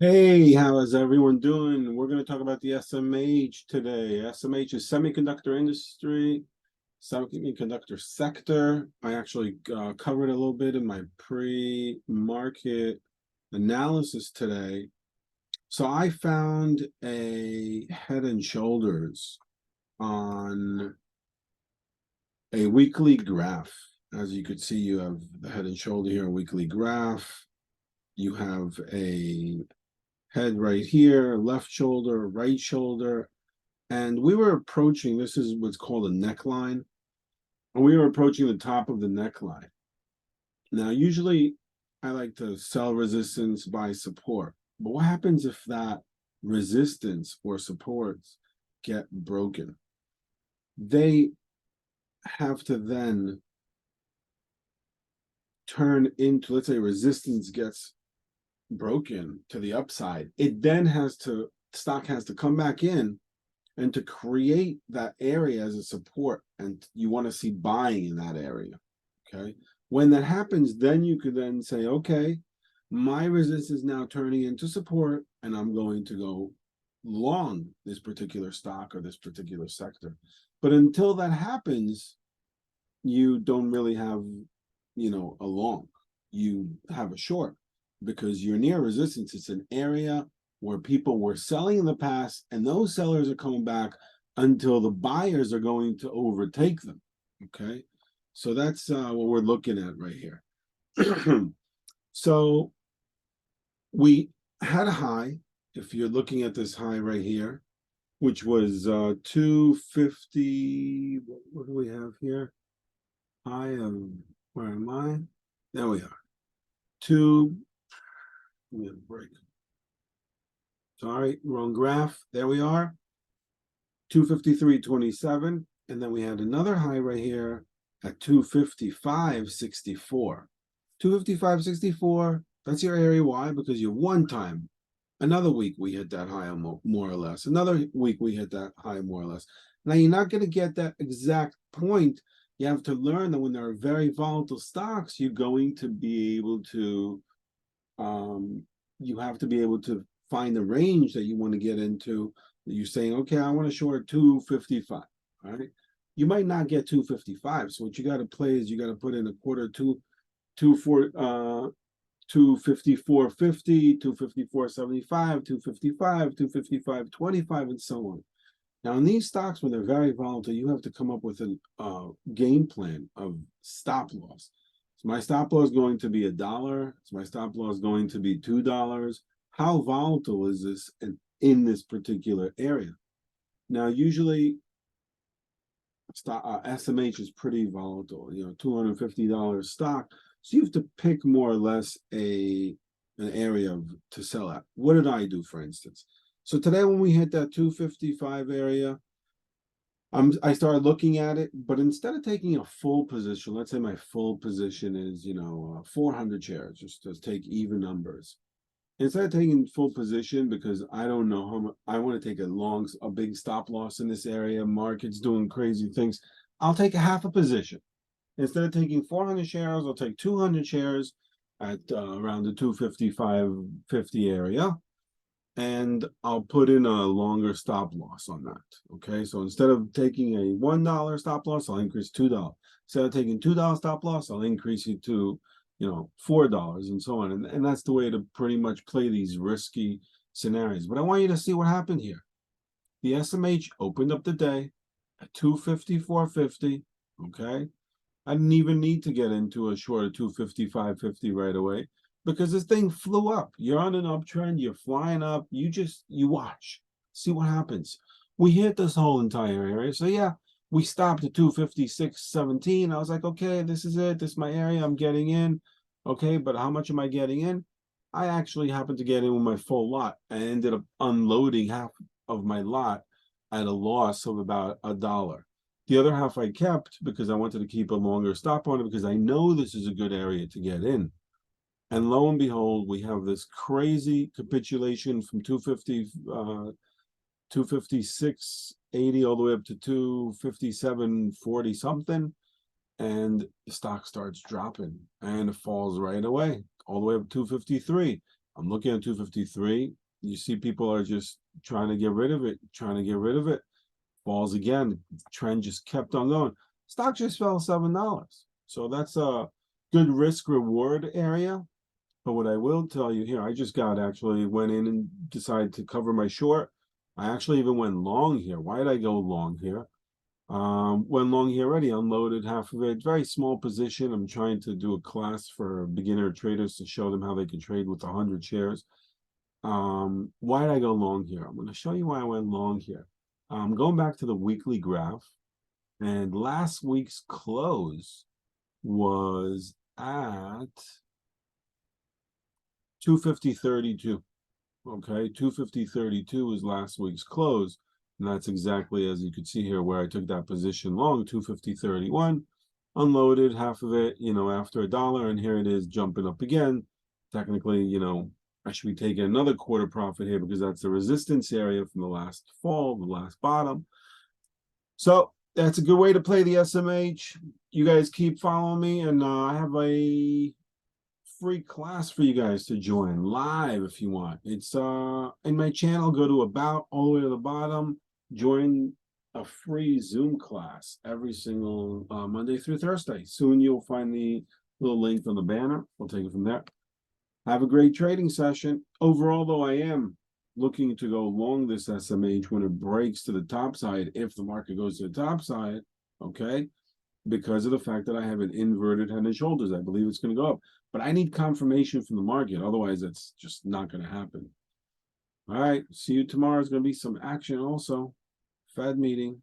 Hey, how is everyone doing? We're going to talk about the SMH today. SMH is semiconductor industry, semiconductor sector. I actually covered a little bit in my pre-market analysis today. So I found a head and shoulders on a weekly graph. As you could see, you have the head and shoulder here, a weekly graph. You have a head right here, left shoulder, right shoulder. And we were approaching, this is what's called a neckline. And we were approaching the top of the neckline. Now, usually I like to sell resistance by support. But what happens if that resistance or supports get broken? They have to then turn into, let's say resistance gets broken to the upside. It then stock has to come back in and to create that area as a support, and you want to see buying in that area. Okay, when that happens, then you could then say, okay, my resistance is now turning into support and I'm going to go long this particular stock or this particular sector. But until that happens, you don't really have, a long. You have a short because you're near resistance. It's an area where people were selling in the past, and those sellers are coming back until the buyers are going to overtake them. Okay, so that's what we're looking at right here. So we had a high. If you're looking at this high right here, which was 250. What do we have here? High of, where am I? There we are. Two. Let me have a break. Sorry, wrong graph. There we are. 253.27. And then we had another high right here at 255.64. 255.64. That's your area. Why? Because you one time. Another week we hit that high more or less. Another week we hit that high more or less. Now you're not going to get that exact point. You have to learn that when there are very volatile stocks, you're going to be able to you have to be able to find the range that you want to get into. You're saying, okay, I want to short 255. All right. You might not get 255. So what you got to play is you got to put in a quarter two four 254.50, 254.75, 255, 255.25, and so on. Now, in these stocks, when they're very volatile, you have to come up with a game plan of stop loss. So my stop loss is going to be $1. So my stop loss is going to be $2. How volatile is this in this particular area? Now, usually, SMH is pretty volatile. $250 stock. So you have to pick more or less an area to sell at. What did I do, for instance? So today when we hit that 255 area, I started looking at it, but instead of taking a full position, let's say my full position is 400 shares, just to take even numbers. Instead of taking full position because I don't know how much I want to take a big stop loss in this area, market's doing crazy things, I'll take a half a position. Instead of taking 400 shares, I'll take 200 shares at around the 255.50 area, and I'll put in a longer stop loss on that. Okay, so instead of taking a $1 stop loss, I'll increase $2. Instead of taking $2 stop loss, I'll increase it to $4 and so on. And that's the way to pretty much play these risky scenarios. But I want you to see what happened here. The SMH opened up the day at 254.50. Okay, I didn't even need to get into a short of 255.50 right away because this thing flew up. You're on an uptrend, you're flying up, you watch, see what happens. We hit this whole entire area. So yeah, we stopped at 256.17. I was like, okay, this is it. This is my area. I'm getting in. Okay, but how much am I getting in? I actually happened to get in with my full lot. I ended up unloading half of my lot at a loss of about $1. The other half I kept because I wanted to keep a longer stop on it because I know this is a good area to get in. And lo and behold, we have this crazy capitulation from 256.80 all the way up to 257.40 something. And the stock starts dropping and it falls right away, all the way up to 253. I'm looking at 253. You see people are just trying to get rid of it, falls again. Trend just kept on going. Stock just fell $7. So that's a good risk reward area. But what I will tell you here, I just went in and decided to cover my short. I actually even went long here. Why did I go long here? Went long here already, unloaded half of it. Very small position. I'm trying to do a class for beginner traders to show them how they can trade with 100 shares. Why did I go long here? I'm going to show you why I went long here. Going back to the weekly graph, and last week's close was at 250.32. Okay, 250.32 is last week's close, and that's exactly as you could see here where I took that position long. 250.31, unloaded half of it, after $1, and here it is jumping up again. Technically, I should be taking another quarter profit here because that's the resistance area from the last fall, the last bottom. So that's a good way to play the SMH. You guys keep following me, and I have a free class for you guys to join live if you want. It's in my channel. Go to about, all the way to the bottom, join a free Zoom class every single Monday through Thursday. Soon you'll find the little link on the banner. We'll take it from there. Have a great trading session. Overall, though, I am looking to go long this SMH when it breaks to the top side, if the market goes to the top side, okay? Because of the fact that I have an inverted head and shoulders. I believe it's going to go up. But I need confirmation from the market. Otherwise, it's just not going to happen. All right. See you tomorrow. There's going to be some action also. Fed meeting.